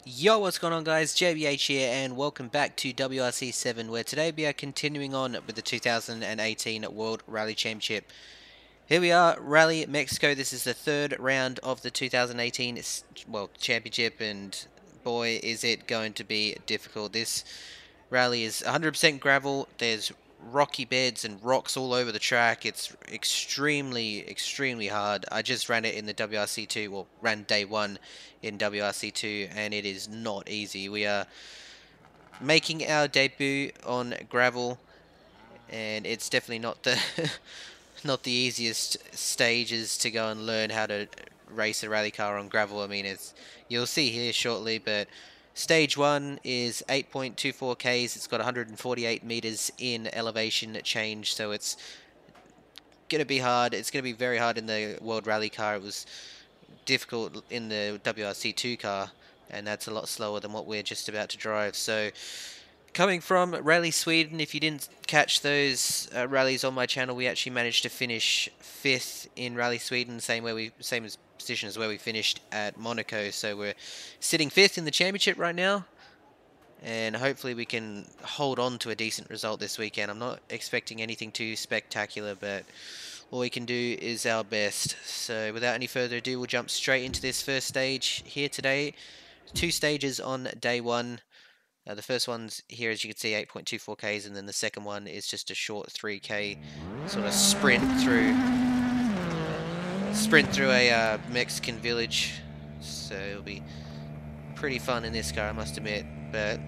Yo, what's going on guys? JBH here and welcome back to WRC7 where today we are continuing on with the 2018 World Rally Championship. Here we are, Rally Mexico. This is the third round of the 2018 championship, and boy is it going to be difficult. This rally is 100% gravel. There's rocky beds and rocks all over the track. It's extremely hard. I just ran it in the WRC2, well, ran day one in WRC2, and it is not easy. We are making our debut on gravel, and it's definitely not the not the easiest stages to go and learn how to race a rally car on gravel. I mean, you'll see here shortly, but stage 1 is 8.24 Ks. It's got 148 meters in elevation change, so it's going to be hard. It's going to be very hard in the World Rally car. It was difficult in the WRC2 car, and that's a lot slower than what we're just about to drive. So coming from Rally Sweden, if you didn't catch those rallies on my channel, we actually managed to finish 5th in Rally Sweden, same as position as where we finished at Monaco. So we're sitting 5th in the championship right now, and hopefully we can hold on to a decent result this weekend. I'm not expecting anything too spectacular, but all we can do is our best. So without any further ado, we'll jump straight into this first stage here today. 2 stages on day 1. The first one's here, as you can see, 8.24 Ks, and then the second one is just a short 3K sort of sprint through a Mexican village. So it'll be pretty fun in this car, I must admit. But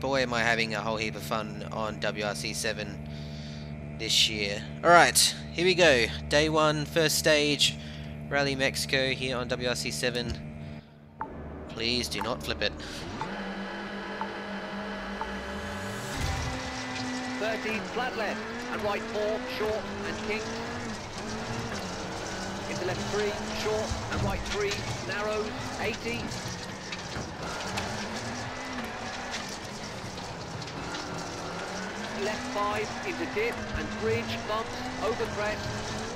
boy, am I having a whole heap of fun on WRC7 this year. Alright, here we go. Day 1, first stage, Rally Mexico here on WRC7. Please do not flip it. 30, flat left, and right 4, short, and kink. Into left 3, short, and right 3, narrows, 80. Left 5, into dip, and bridge, bumps, over crest,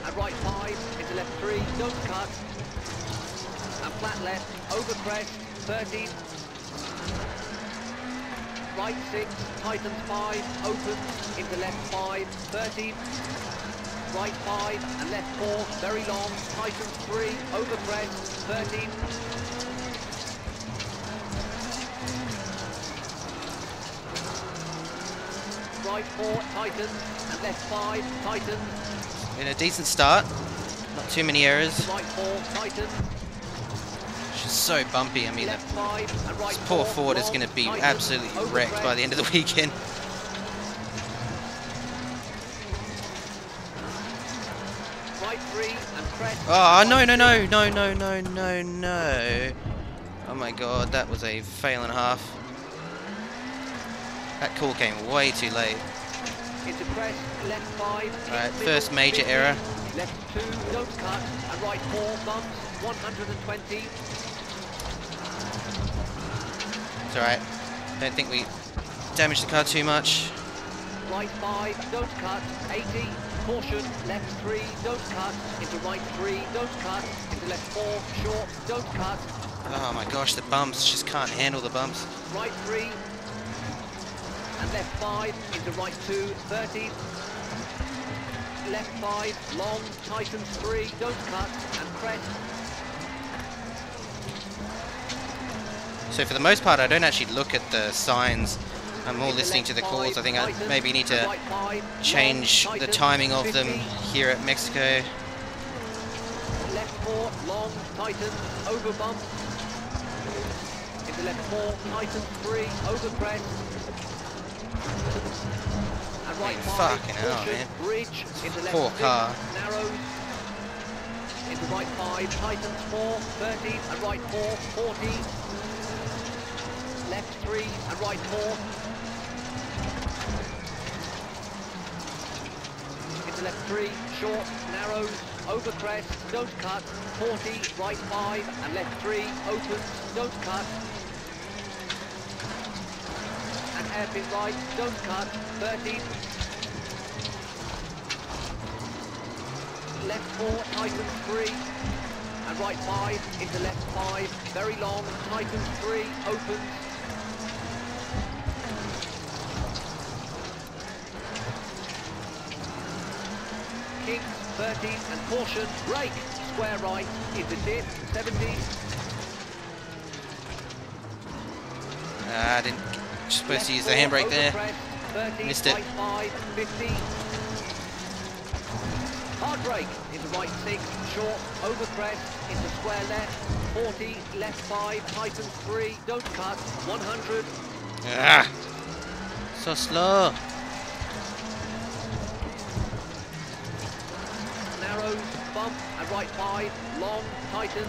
and right 5, into left 3, don't cut, and flat left, over crest, 30. Right 6, tightens 5, opens, into left 5, 30. Right 5 and left 4, very long, tightens 3, over crest, 30. Right 4, tightens, and left 5, tightens. In a decent start, not too many errors. Right 4, tightens. She's so bumpy. I mean, Left 5 and right this poor 4, Ford is long, going to be tightens, absolutely over wrecked crest. by the end of the weekend. Right 3 and crest. Oh, no. Oh my god, that was a fail and a half. That call came way too late. Into crest, left 5. Alright, middle, first major 50, error. Left 2, don't cut, and right 4, bumps, 120. It's alright. Don't think we damaged the car too much. Right 5, don't cut, 80. Caution, left 3, don't cut, into right 3, don't cut, into left 4, short, don't cut. Oh my gosh, the bumps. Just can't handle the bumps. Right 3, and left 5, into right 2, 30. Left 5, long, tightens 3, don't cut, and crest. So for the most part, I don't actually look at the signs. I'm more listening to the calls. I think I maybe need to change the timing of them here at Mexico. Left 4, long, tightens, over bump. Into left 4, tightens 3, over crest. And right 5, Fucking hell, caution, man. bridge, into left Poor 6, car. narrows. Into right 5, tightens 4, 30, and right 4, 40. Left 3, and right 4. Into left 3, short, narrows, over crest, don't cut, 40, right 5, and left 3, opens, don't cut. And hairpin right, don't cut, 30. Left 4, tightens 3. and right 5, into left 5, very long, tightens 3, opens. Kings 30 and caution, brake, square right, into dip, 70. I didn't. Supposed to use the handbrake there. 30, Missed it. right 5, 50. Hard brake, into right 6, short, over crest, into square left, 40, left 5, tightens 3, don't cut, 100. Ah, so slow. Narrows, bump, and right 5, long, tightens.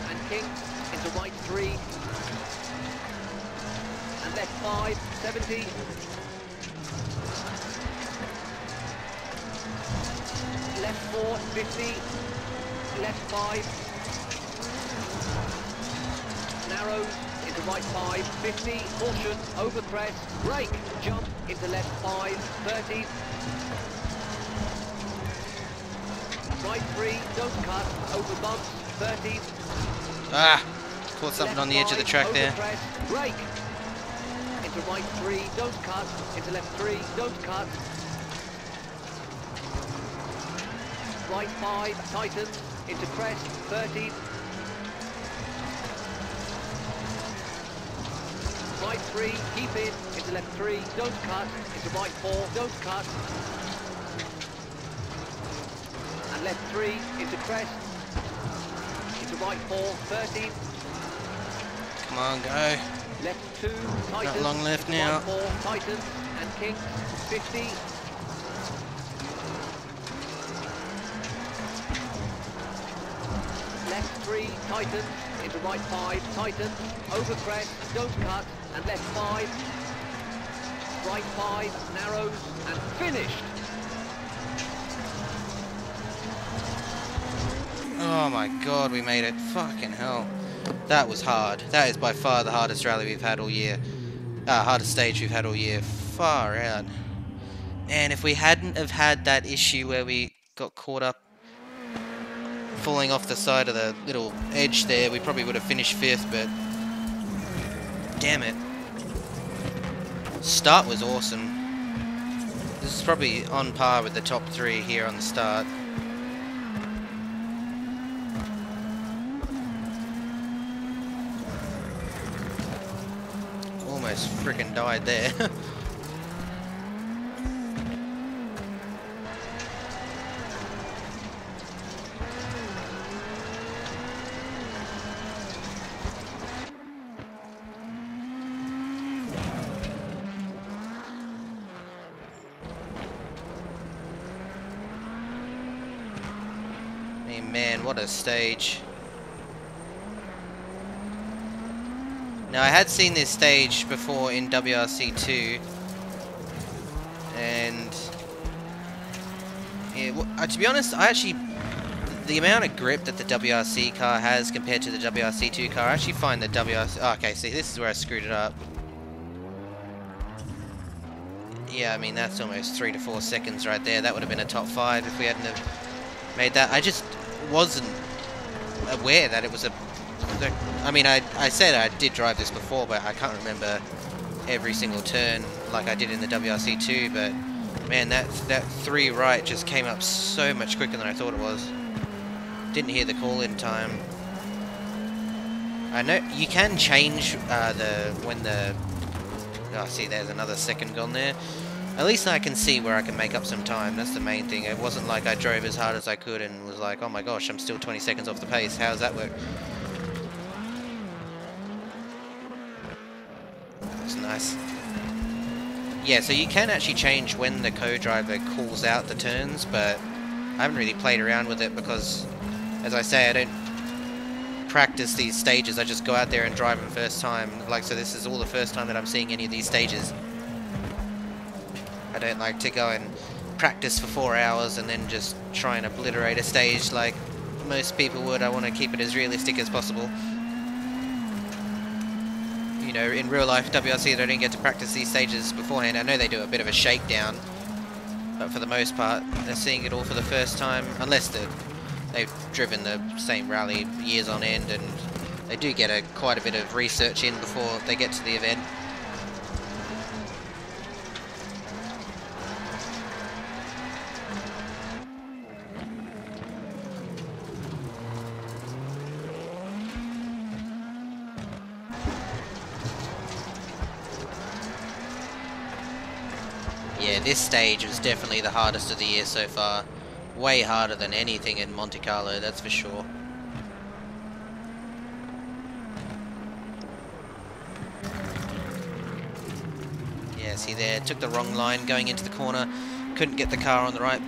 And king, into right 3. And left 5, 70. Left 4, 50. Left 5. Narrows, into right 5, 50. Caution, over crest, brake, jump, into left 5, 30. Right 3, don't cut, over bumps, 30. Ah, caught something Left on the edge of the 5, track over there. crest, brake. Into right 3, don't cut, into left 3, don't cut. Right 5, tightens, into crest, 30. Right 3, keep in, into left 3, don't cut, into right 4, don't cut. And left 3, into crest, into right 4, 30. Come on, go. Left 2, tightens, Not long left into now. right 4, tightens, and kings, 50. Left 3, tightens, into right 5, tightens, over crest, don't cut, and left 5. Right 5, narrows, and finished. Oh my god, we made it. Fucking hell. That was hard. That is by far the hardest rally we've had all year. Hardest stage we've had all year. Far out. And if we hadn't have had that issue where we got caught up falling off the side of the little edge there, we probably would have finished 5th, but damn it. Start was awesome. This is probably on par with the top 3 here on the start. Almost frickin' died there. Hey man, what a stage. Now I had seen this stage before in WRC2, and yeah, to be honest, the amount of grip that the WRC car has compared to the WRC2 car, I actually find the WRC... Oh, okay, see, this is where I screwed it up. Yeah, I mean, that's almost 3 to 4 seconds right there. That would have been a top 5 if we hadn't have made that. I just wasn't aware that it was a... I mean, I said I did drive this before, but I can't remember every single turn like I did in the WRC2, but man, that 3 right just came up so much quicker than I thought it was. Didn't hear the call in time. I know you can change oh, see, there's another second gone there. At least I can see where I can make up some time. That's the main thing. It wasn't like I drove as hard as I could and was like, oh my gosh, I'm still 20 seconds off the pace. How does that work? That's nice. Yeah, so you can actually change when the co-driver calls out the turns, but I haven't really played around with it because, as I say, I don't practice these stages. I just go out there and drive them first time. Like, so this is all the first time that I'm seeing any of these stages. I don't like to go and practice for 4 hours and then just try and obliterate a stage like most people would. I want to keep it as realistic as possible. You know, in real life WRC, they don't get to practice these stages beforehand. I know they do a bit of a shakedown, but for the most part, they're seeing it all for the first time, unless the they've driven the same rally years on end, and they do get quite a bit of research in before they get to the event. Yeah, this stage was definitely the hardest of the year so far. Way harder than anything in Monte Carlo, that's for sure. Yeah, see there, took the wrong line going into the corner. Couldn't get the car on the right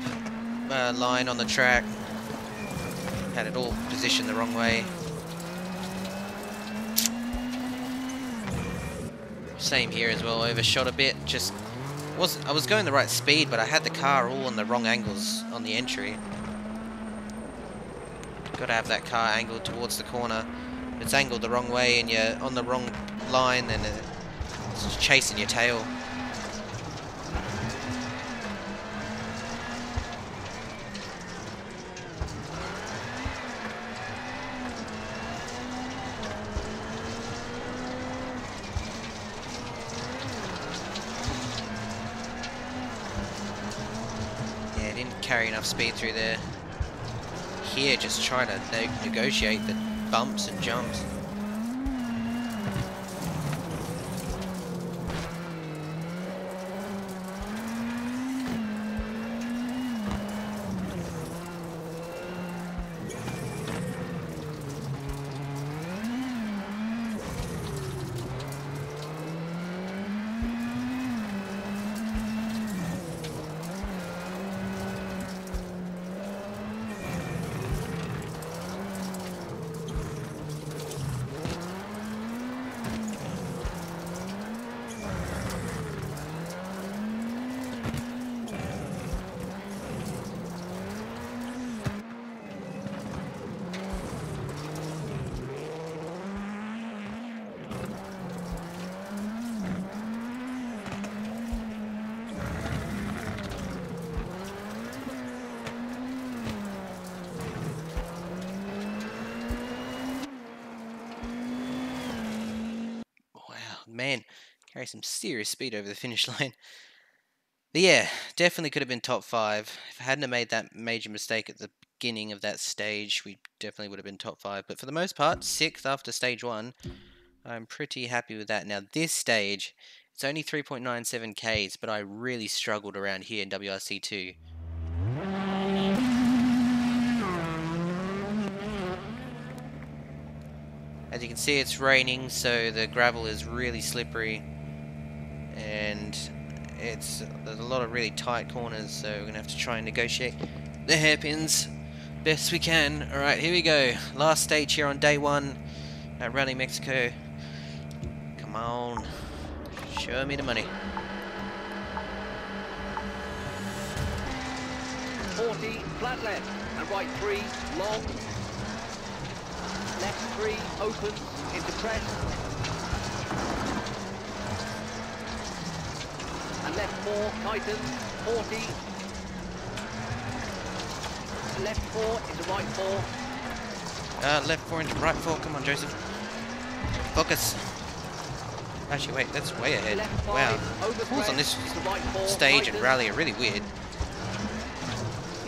line on the track. Had it all positioned the wrong way. Same here as well, overshot a bit. I was going the right speed, but I had the car all on the wrong angles on the entry. Got to have that car angled towards the corner. If it's angled the wrong way and you're on the wrong line, then it's just chasing your tail. Carry enough speed through there. Here, just trying to negotiate the bumps and jumps. Man, carry some serious speed over the finish line. But yeah, definitely could have been top 5. If I hadn't have made that major mistake at the beginning of that stage, we definitely would have been top 5. But for the most part, 6th after stage 1. I'm pretty happy with that. Now this stage, it's only 3.97 Ks, but I really struggled around here in WRC2. As you can see, it's raining, so the gravel is really slippery, and there's a lot of really tight corners, so we're going to have to try and negotiate the hairpins best we can. Alright, here we go. Last stage here on day 1 at Rally Mexico. Come on. Show me the money. 40, flat left, and right 3, long. Left 3, open, into crest. And left 4, tighten, 40. Left 4 into right 4. Left 4 into right 4, come on Joseph. Focus. Actually wait, that's way ahead. Wow. Pulls on this right 4, stage tighten. and rally are really weird.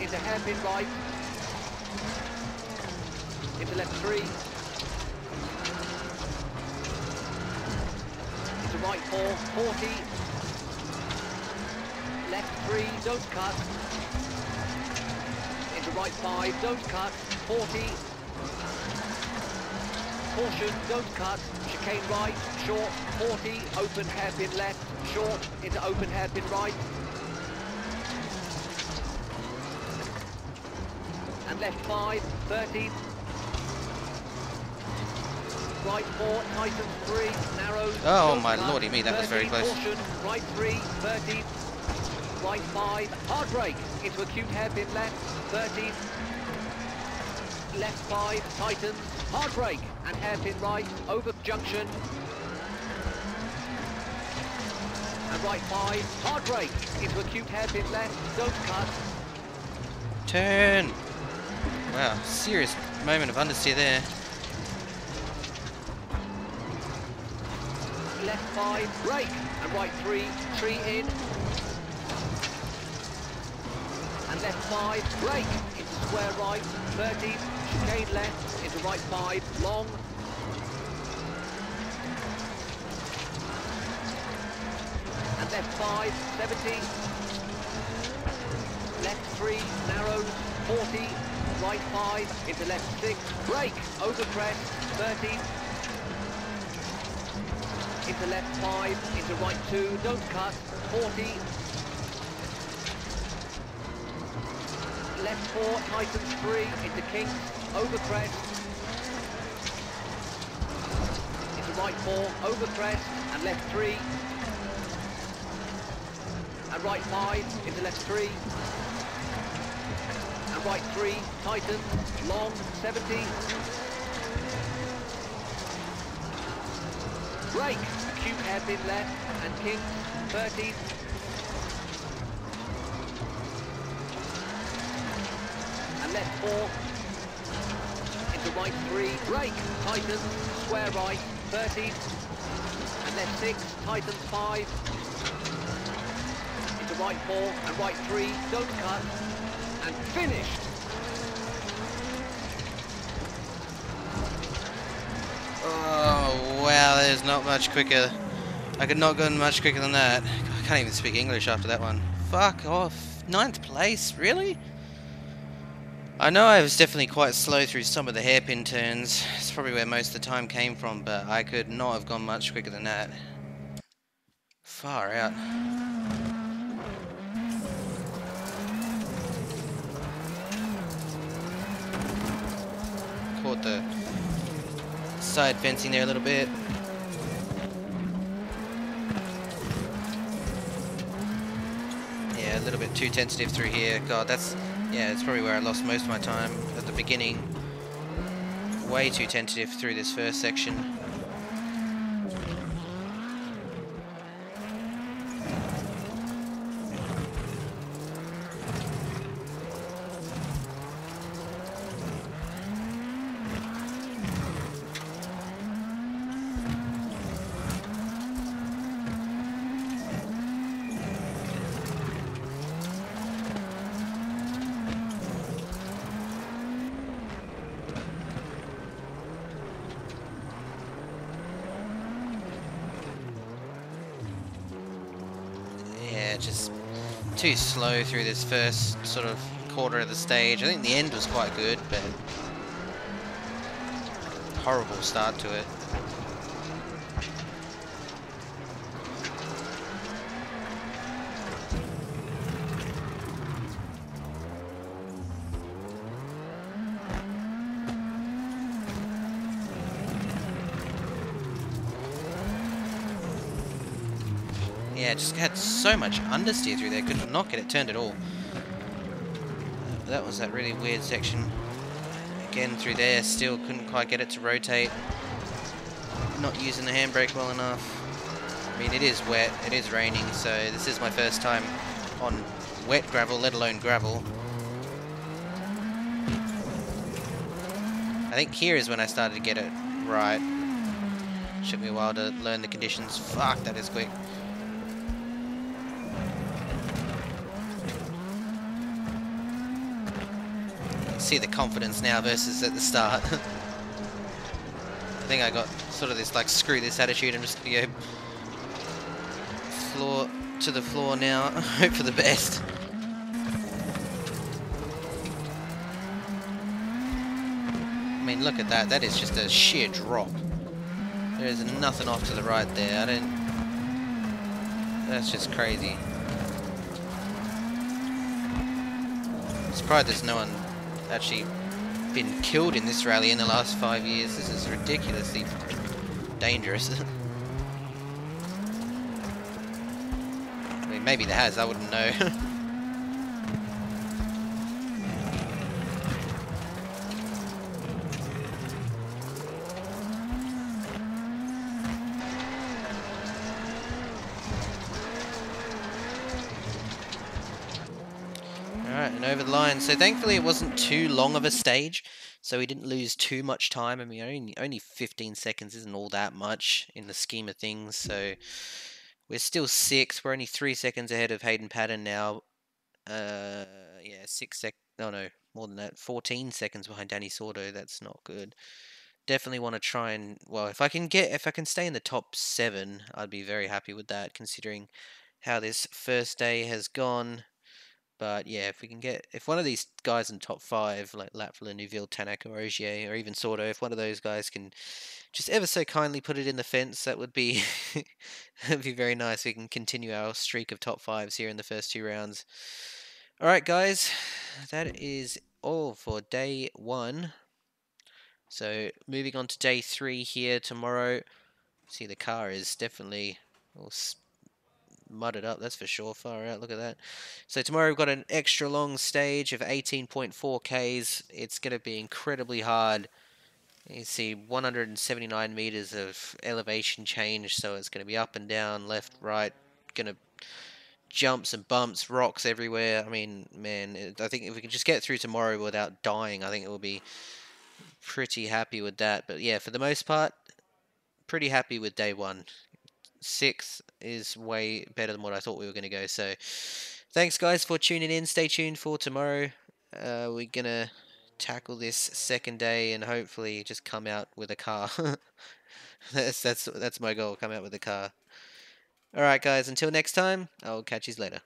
Into hairpin right. Into left 3. Into right 4, 40. Left 3, don't cut. Into right 5, don't cut, 40. Caution, don't cut. Chicane right, short, 40. Open hairpin left, short, into open hairpin right. And left 5, 30. Right 4, tighten 3, narrows. Oh my lordy me, that was very close. Caution, right 3, 30. Right 5, hard brake, into acute hairpin left, 30. Left 5, tightens, hard brake, and hairpin right, over junction. And right 5, hard brake, into acute hairpin left, don't cut. Turn! Wow, serious moment of understeer there. Left 5, brake, and right 3, tree in. And left 5, brake, into square right, 30, chicane left, into right 5, long. And left 5, 70. Left 3, narrows, 40, right 5, into left 6, brake, over crest, 30. Into left 5, into right 2, don't cut, 40. Left 4, tightens 3, into kinks, over crest. Into right 4, over crest, and left 3. And right 5, into left 3. And right 3, tightens, long, 70. Brake, acute hairpin left, and kinks, 30. And left 4, into right 3, brake, tightens, square right, 30. And left 6, tightens 5. Into right 4, and right 3, don't cut, and finished. Oh wow, there's not much quicker. I could not go much quicker than that. I can't even speak English after that one. Fuck off. 9th place, really? I know I was definitely quite slow through some of the hairpin turns. It's probably where most of the time came from, but I could not have gone much quicker than that. Far out. Caught the side fencing there a little bit. Yeah, a little bit too tentative through here. God, that's probably where I lost most of my time at the beginning. Way too tentative through this first section. Just too slow through this first sort of quarter of the stage. I think the end was quite good, but horrible start to it. Yeah, just had so much understeer through there, could not get it turned at all. That was that really weird section. Again through there, still couldn't quite get it to rotate. Not using the handbrake well enough. I mean, it is wet, it is raining, so this is my first time on wet gravel, let alone gravel. I think here is when I started to get it right. Took me a while to learn the conditions. Fuck, that is quick. See the confidence now versus at the start. I think I got sort of this like screw this attitude. I'm just gonna go floor to the floor now. Hope for the best. I mean, look at that. That is just a sheer drop. There is nothing off to the right there. That's just crazy. I'm surprised there's no one actually been killed in this rally in the last 5 years. This is ridiculously dangerous. I mean, maybe there has, I wouldn't know. and over the line. So thankfully it wasn't too long of a stage, so we didn't lose too much time. I mean, only 15 seconds isn't all that much in the scheme of things. So we're still 6th. We're only 3 seconds ahead of Hayden Paddon now. Yeah, 6 sec. No, no, more than that. 14 seconds behind Danny Sordo. That's not good. Definitely want to try and, well, if I can stay in the top 7, I'd be very happy with that, considering how this first day has gone. But yeah, if one of these guys in the top 5, like Latvala, Neuville, Tanak, or Ogier, or even Sordo, if one of those guys can just ever so kindly put it in the fence, that would be that'd be very nice. We can continue our streak of top 5s here in the first 2 rounds. All right, guys, that is all for day 1. So moving on to day 3 here tomorrow. See, the car is definitely all mudded up, that's for sure. Far out, look at that. So tomorrow we've got an extra long stage of 18.4 Ks. It's going to be incredibly hard. You see 179 meters of elevation change, so it's going to be up and down, left, right, going to jumps and bumps, rocks everywhere. I mean, man, I think if we can just get through tomorrow without dying, I think it will be pretty happy with that. But yeah, for the most part, pretty happy with day 1. 6th is way better than what I thought we were going to go. So thanks, guys, for tuning in. Stay tuned for tomorrow. We're going to tackle this second day and hopefully just come out with a car. That's my goal, come out with a car. Alright, guys, until next time, I'll catch you later.